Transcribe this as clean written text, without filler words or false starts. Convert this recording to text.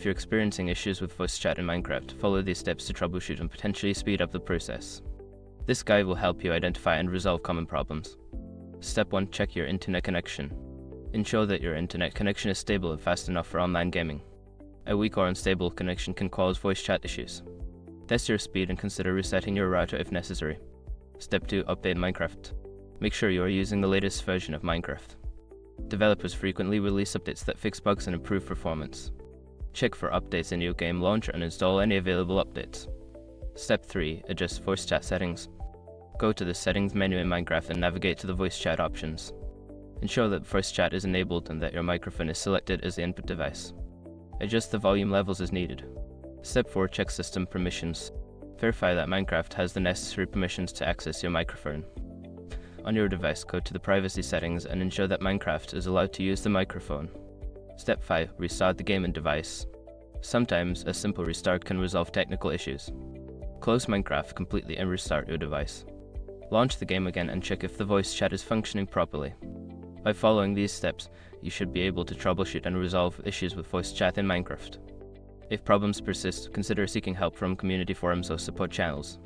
you're experiencing issues with voice chat in Minecraft, follow these steps to troubleshoot and potentially speed up the process. This guide will help you identify and resolve common problems. Step 1. Check your internet connection. Ensure that your internet connection is stable and fast enough for online gaming. A weak or unstable connection can cause voice chat issues. Test your speed and consider resetting your router if necessary. Step 2. Update Minecraft. Make sure you are using the latest version of Minecraft. Developers frequently release updates that fix bugs and improve performance. Check for updates in your game launcher and install any available updates. Step 3. Adjust voice chat settings. Go to the Settings menu in Minecraft and navigate to the voice chat options. Ensure that voice chat is enabled and that your microphone is selected as the input device. Adjust the volume levels as needed. Step 4. Check system permissions. Verify that Minecraft has the necessary permissions to access your microphone. On your device, go to the privacy settings and ensure that Minecraft is allowed to use the microphone. Step 5. Restart the game and device. Sometimes, a simple restart can resolve technical issues. Close Minecraft completely and restart your device. Launch the game again and check if the voice chat is functioning properly. By following these steps, you should be able to troubleshoot and resolve issues with voice chat in Minecraft. If problems persist, consider seeking help from community forums or support channels.